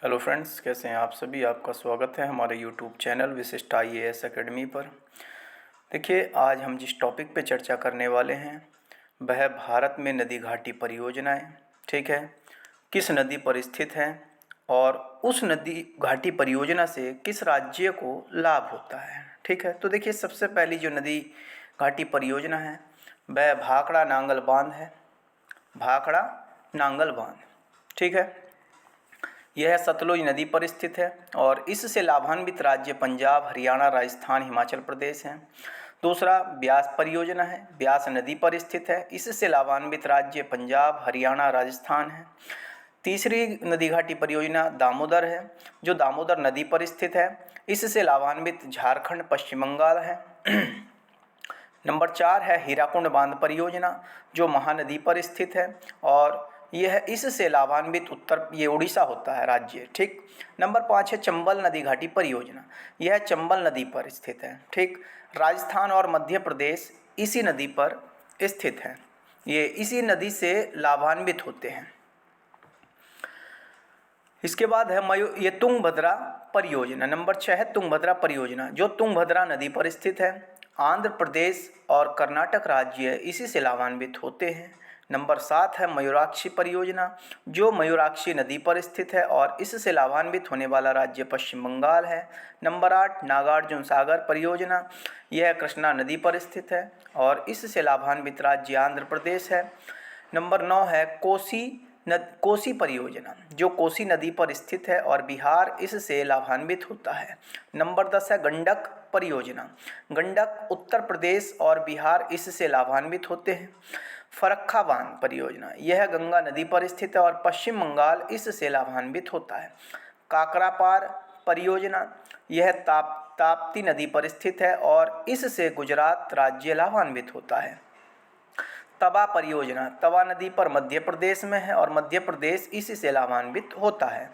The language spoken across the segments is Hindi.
हेलो फ्रेंड्स, कैसे हैं आप सभी। आपका स्वागत है हमारे यूट्यूब चैनल विशिष्ट IAS एकेडमी पर। देखिए, आज हम जिस टॉपिक पे चर्चा करने वाले हैं वह भारत में नदी घाटी परियोजनाएं, ठीक है, किस नदी पर स्थित हैं और उस नदी घाटी परियोजना से किस राज्य को लाभ होता है। ठीक है, तो देखिए, सबसे पहली जो नदी घाटी परियोजना है वह भाखड़ा नांगल बांध है। भाखड़ा नांगल बांध, ठीक है, यह सतलुज नदी पर स्थित है और इससे लाभान्वित राज्य पंजाब, हरियाणा, राजस्थान, हिमाचल प्रदेश हैं। दूसरा ब्यास परियोजना है, ब्यास नदी पर स्थित है, इससे लाभान्वित राज्य पंजाब, हरियाणा, राजस्थान है। तीसरी नदी घाटी परियोजना दामोदर है, जो दामोदर नदी पर स्थित है, इससे लाभान्वित झारखंड, पश्चिम बंगाल है। नंबर 4 है हीराकुंड बांध परियोजना, जो महानदी पर स्थित है और यह इससे लाभान्वित ये उड़ीसा होता है राज्य। ठीक। नंबर 5 है चंबल नदी घाटी परियोजना, यह चंबल नदी पर स्थित है। ठीक। राजस्थान और मध्य प्रदेश इसी नदी पर स्थित है, ये इसी नदी से लाभान्वित होते हैं। इसके बाद है ये तुंगभद्रा परियोजना। नंबर 6 है तुंगभद्रा परियोजना, जो तुंगभद्रा नदी पर स्थित है। आंध्र प्रदेश और कर्नाटक राज्य इसी से लाभान्वित होते हैं। नंबर 7 है मयूराक्षी परियोजना, जो मयूराक्षी नदी पर स्थित है और इससे लाभान्वित होने वाला राज्य पश्चिम बंगाल है। नंबर 8 नागार्जुन सागर परियोजना, यह कृष्णा नदी पर स्थित है और इससे लाभान्वित राज्य आंध्र प्रदेश है। नंबर 9 है कोसी परियोजना, जो कोसी नदी पर स्थित है और बिहार इससे लाभान्वित होता है। नंबर 10 है गंडक परियोजना, गंडक उत्तर प्रदेश और बिहार इससे लाभान्वित होते हैं। फरक्का बांध परियोजना, यह गंगा नदी पर स्थित है और पश्चिम बंगाल इससे लाभान्वित होता है। काकरापार परियोजना, यह ताप्ती नदी पर स्थित है और इससे गुजरात राज्य लाभान्वित होता है। तवा परियोजना, तवा नदी पर मध्य प्रदेश में है और मध्य प्रदेश इसी से लाभान्वित होता है।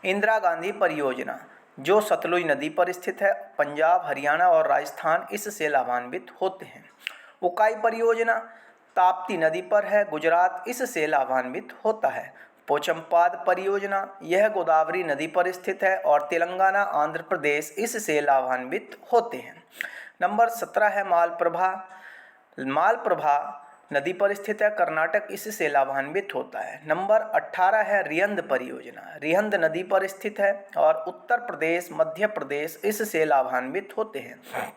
इंदिरा गांधी परियोजना, जो सतलुज नदी पर स्थित है, पंजाब, हरियाणा और राजस्थान इससे लाभान्वित होते हैं। उकाई परियोजना ताप्ती नदी पर है, गुजरात इससे लाभान्वित होता है। पोचमपाद परियोजना, यह गोदावरी नदी पर स्थित है और तेलंगाना, आंध्र प्रदेश इससे लाभान्वित होते हैं। नंबर 17 है मालप्रभा, मालप्रभा नदी पर स्थित है, कर्नाटक इससे लाभान्वित होता है। नंबर 18 है रिहंद परियोजना, रिहंद नदी पर स्थित है और उत्तर प्रदेश, मध्य प्रदेश इससे लाभान्वित होते हैं।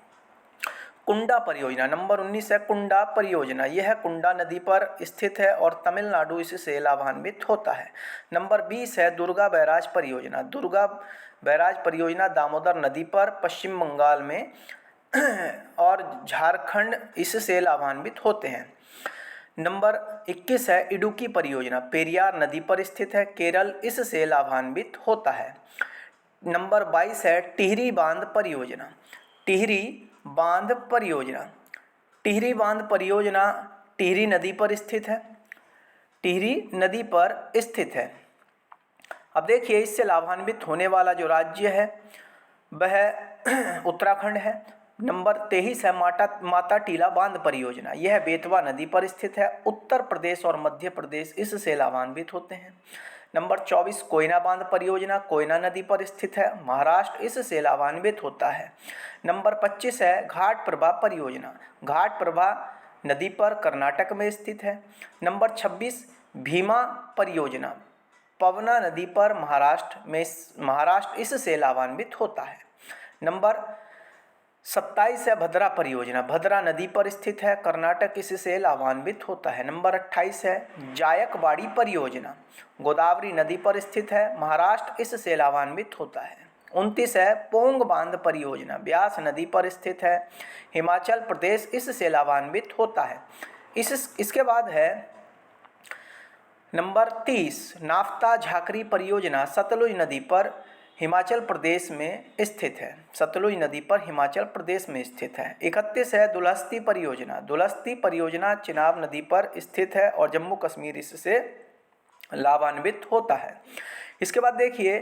कुंडा परियोजना, नंबर 19 है कुंडा परियोजना, यह कुंडा नदी पर स्थित है और तमिलनाडु इससे लाभान्वित होता है। नंबर 20 है दुर्गा बैराज परियोजना, दुर्गा बैराज परियोजना दामोदर नदी पर पश्चिम बंगाल में और झारखंड इससे लाभान्वित होते हैं। नंबर 21 है इडुक्की परियोजना, पेरियार नदी पर स्थित है, केरल इससे लाभान्वित होता है। नंबर 22 है टिहरी बांध परियोजना, टिहरी बांध परियोजना, टिहरी बांध परियोजना टिहरी नदी पर स्थित है, टिहरी नदी पर स्थित है। अब देखिए, इससे लाभान्वित होने वाला जो राज्य है वह उत्तराखंड है। नंबर 23 है माता टीला बांध परियोजना, यह बेतवा नदी पर स्थित है, उत्तर प्रदेश और मध्य प्रदेश इससे लाभान्वित होते हैं। नंबर 24 कोयना बांध परियोजना, कोयना नदी पर स्थित है, महाराष्ट्र इससे लाभान्वित होता है। नंबर 25 है घाट प्रभा परियोजना, घाट प्रभा नदी पर कर्नाटक में स्थित है। नंबर 26 भीमा परियोजना, पवना नदी पर महाराष्ट्र इससे लाभान्वित होता है। नंबर 27 है भद्रा परियोजना, भद्रा नदी पर स्थित है, कर्नाटक इससे लाभान्वित होता है। नंबर 28 है जायकवाड़ी परियोजना, गोदावरी नदी पर स्थित है, महाराष्ट्र इससे लाभान्वित होता है। 29 है पोंग बांध परियोजना, ब्यास नदी पर स्थित है, हिमाचल प्रदेश इससे लाभान्वित होता है। इसके बाद है नंबर 30 नाफ्ता झाकरी परियोजना, सतलुज नदी पर हिमाचल प्रदेश में स्थित है, सतलुज नदी पर हिमाचल प्रदेश में स्थित है। 31 है दुलस्ती परियोजना, दुलस्ती परियोजना चिनाब नदी पर स्थित है और जम्मू कश्मीर इससे लाभान्वित होता है। इसके बाद देखिए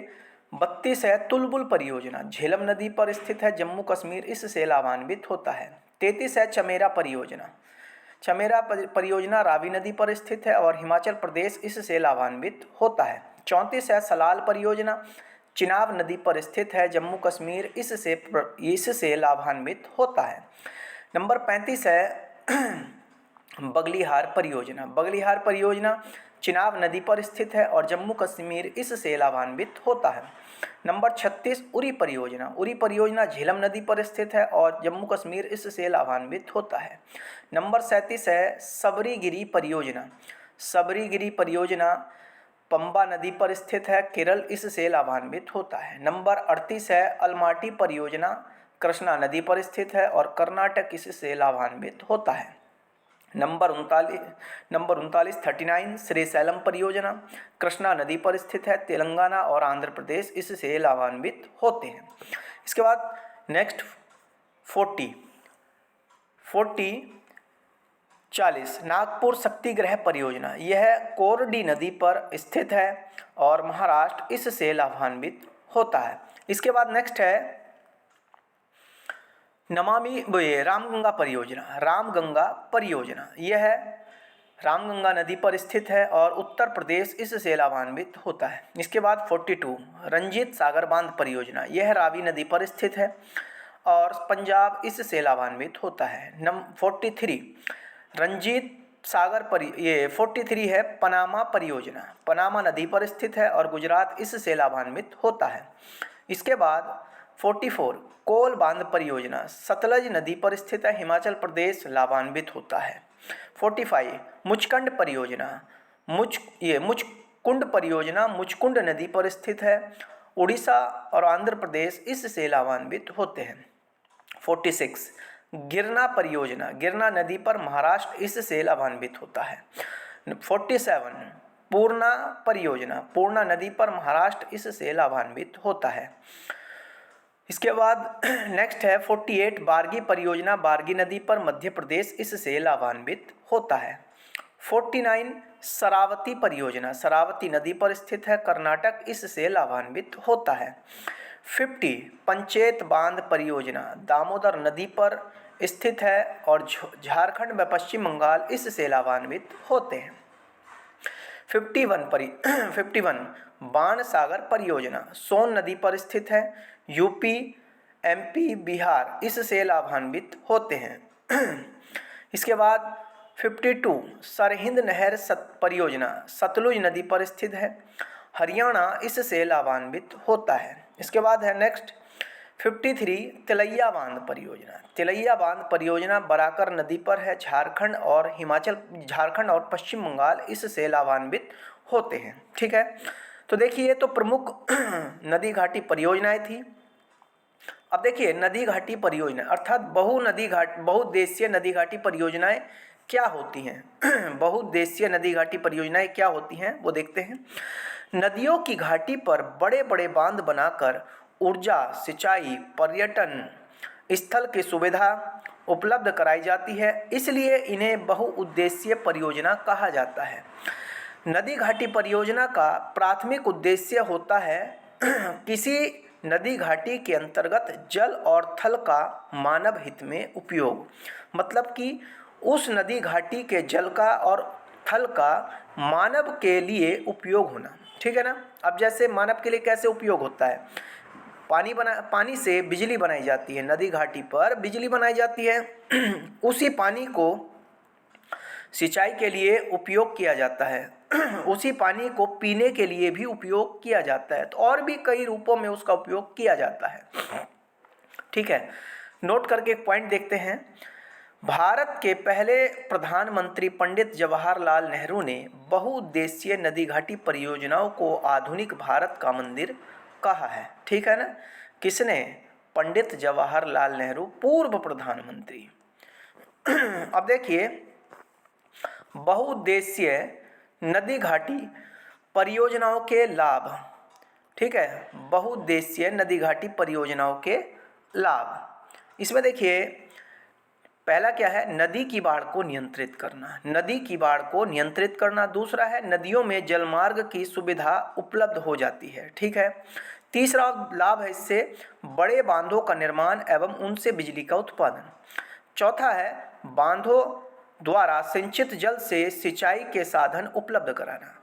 32 है तुलबुल परियोजना, झेलम नदी पर स्थित है, जम्मू कश्मीर इससे लाभान्वित होता है। 33 है चमेरा परियोजना, चमेरा परियोजना रावी नदी पर स्थित है और हिमाचल प्रदेश इससे लाभान्वित होता है। 34 है सलाल परियोजना, चिनाब नदी पर स्थित है। जम्मू कश्मीर इससे लाभान्वित होता है। नंबर 35 है बगलिहार परियोजना। बगलिहार परियोजना चिनाब नदी पर स्थित है और जम्मू कश्मीर इससे लाभान्वित होता है। नंबर 36 उरी परियोजना। उरी परियोजना झेलम नदी पर स्थित है और जम्मू कश्मीर इससे लाभान्वित होता है। नंबर 37 है सबरीगिरी परियोजना। सबरीगिरी परियोजना पंबा नदी पर स्थित है, केरल इससे लाभान्वित होता है। नंबर 38 है अलमाटी परियोजना, कृष्णा नदी पर स्थित है और कर्नाटक इससे लाभान्वित होता है। नंबर 39 39 श्रीशैलम परियोजना, कृष्णा नदी पर स्थित है, तेलंगाना और आंध्र प्रदेश इससे लाभान्वित होते हैं। इसके बाद नेक्स्ट 40 नागपुर शक्तिगृह परियोजना। यह कोरडी नदी पर स्थित है और महाराष्ट्र इससे लाभान्वित होता है। इसके बाद नेक्स्ट है रामगंगा परियोजना। रामगंगा परियोजना यह रामगंगा नदी पर स्थित है और उत्तर प्रदेश इससे लाभान्वित होता है। इसके बाद 42 रंजीत सागर बांध परियोजना। यह रावी नदी पर स्थित है और पंजाब इससे लाभान्वित होता है। 43 रंजीत सागर 43 है पनामा परियोजना। पनामा नदी पर स्थित है और गुजरात इससे लाभान्वित होता है। इसके बाद 44 कोल बांध परियोजना सतलज नदी पर स्थित है, हिमाचल प्रदेश लाभान्वित होता है। 45 मुचकुंड परियोजना। मुचकुंड परियोजना मुचकुंड नदी पर स्थित है, उड़ीसा और आंध्र प्रदेश इससे लाभान्वित होते हैं। 46 गिरना परियोजना। गिरना नदी पर महाराष्ट्र इससे लाभान्वित होता है। 47 पूर्णा परियोजना। पूर्णा नदी पर महाराष्ट्र इससे लाभान्वित होता है। इसके बाद नेक्स्ट है 48 बारगी परियोजना। बारगी नदी पर मध्य प्रदेश इससे लाभान्वित होता है। 49 शरावती परियोजना। शरावती नदी पर स्थित है, कर्नाटक इससे लाभान्वित होता है। 50 पंचेत बांध परियोजना। दामोदर नदी पर स्थित है और झारखंड व पश्चिम बंगाल इससे लाभान्वित होते हैं। 51 बाण सागर परियोजना। सोन नदी पर स्थित है, यूपी एमपी बिहार इससे लाभान्वित होते हैं। इसके बाद 52 सरहिंद नहर परियोजना। सतलुज नदी पर स्थित है, हरियाणा इससे लाभान्वित होता है। इसके बाद है नेक्स्ट 53 तिलैया बांध परियोजना। तिलैया बांध परियोजना बराकर नदी पर है, झारखंड और पश्चिम बंगाल इससे लाभान्वित होते हैं। ठीक है, तो देखिए तो प्रमुख नदी घाटी परियोजनाएं थी। अब देखिए नदी घाटी परियोजना अर्थात बहुउद्देशीय नदी घाटी परियोजनाएं क्या होती हैं। बहुउद्देशीय नदी घाटी परियोजनाएं क्या होती हैं वो देखते हैं। नदियों की घाटी पर बड़े बड़े बांध बनाकर ऊर्जा, सिंचाई, पर्यटन स्थल की सुविधा उपलब्ध कराई जाती है, इसलिए इन्हें बहुउद्देशीय परियोजना कहा जाता है। नदी घाटी परियोजना का प्राथमिक उद्देश्य होता है किसी नदी घाटी के अंतर्गत जल और थल का मानव हित में उपयोग, मतलब कि उस नदी घाटी के जल का और थल का मानव के लिए उपयोग होना। ठीक है ना। अब जैसे मानव के लिए कैसे उपयोग होता है, पानी से बिजली बनाई जाती है, नदी घाटी पर बिजली बनाई जाती है। उसी पानी को सिंचाई के लिए उपयोग किया जाता है, उसी पानी को पीने के लिए भी उपयोग किया जाता है, तो और भी कई रूपों में उसका उपयोग किया जाता है। ठीक है, नोट करके एक पॉइंट देखते हैं। भारत के पहले प्रधानमंत्री पंडित जवाहरलाल नेहरू ने बहुउद्देशीय नदी घाटी परियोजनाओं को आधुनिक भारत का मंदिर कहा है। ठीक है ना। किसने? पंडित जवाहरलाल नेहरू, पूर्व प्रधानमंत्री। अब देखिए बहुउद्देशीय नदी घाटी परियोजनाओं के लाभ। ठीक है, बहुउद्देशीय नदी घाटी परियोजनाओं के लाभ। इसमें देखिए पहला क्या है, नदी की बाढ़ को नियंत्रित करना। नदी की बाढ़ को नियंत्रित करना। दूसरा है नदियों में जलमार्ग की सुविधा उपलब्ध हो जाती है। ठीक है। तीसरा लाभ है इससे बड़े बांधों का निर्माण एवं उनसे बिजली का उत्पादन। चौथा है बांधों द्वारा सिंचित जल से सिंचाई के साधन उपलब्ध कराना।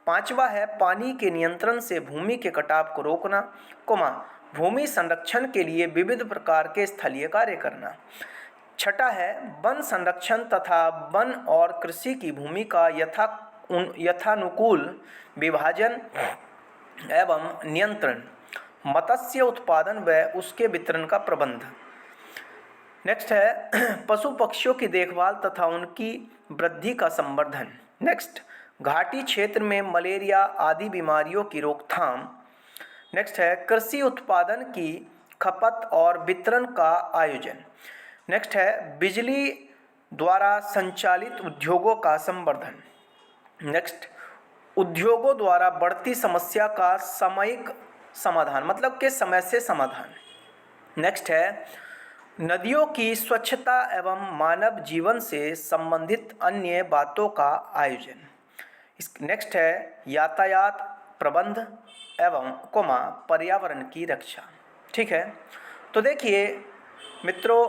5वां है पानी के नियंत्रण से भूमि के कटाव को रोकना, भूमि संरक्षण के लिए विविध प्रकार के स्थलीय कार्य करना। 6वां है वन संरक्षण तथा वन और कृषि की भूमि का यथानुकूल विभाजन एवं नियंत्रण। मत्स्य उत्पादन व उसके वितरण का प्रबंध। नेक्स्ट है पशु पक्षियों की देखभाल तथा उनकी वृद्धि का संवर्धन। नेक्स्ट घाटी क्षेत्र में मलेरिया आदि बीमारियों की रोकथाम। नेक्स्ट है कृषि उत्पादन की खपत और वितरण का आयोजन। नेक्स्ट है बिजली द्वारा संचालित उद्योगों का संवर्धन। नेक्स्ट उद्योगों द्वारा बढ़ती समस्या का सामयिक समाधान, मतलब कि समय से समाधान। नेक्स्ट है नदियों की स्वच्छता एवं मानव जीवन से संबंधित अन्य बातों का आयोजन। नेक्स्ट है यातायात प्रबंध एवं पर्यावरण की रक्षा। ठीक है, तो देखिए मित्रों,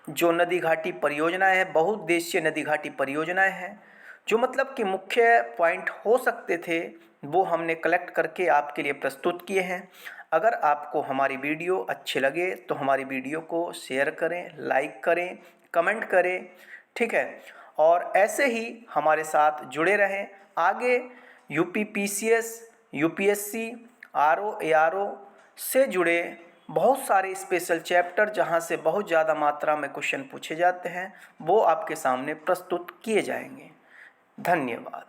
जो नदी घाटी परियोजनाएं हैं, बहुउद्देशीय नदी घाटी परियोजनाएं हैं, जो मतलब कि मुख्य पॉइंट हो सकते थे वो हमने कलेक्ट करके आपके लिए प्रस्तुत किए हैं। अगर आपको हमारी वीडियो अच्छे लगे तो हमारी वीडियो को शेयर करें, लाइक करें, कमेंट करें। ठीक है, और ऐसे ही हमारे साथ जुड़े रहें। आगे UP PCS, UPSC, RO, ARO से जुड़े बहुत सारे स्पेशल चैप्टर जहां से बहुत ज़्यादा मात्रा में क्वेश्चन पूछे जाते हैं वो आपके सामने प्रस्तुत किए जाएंगे। धन्यवाद।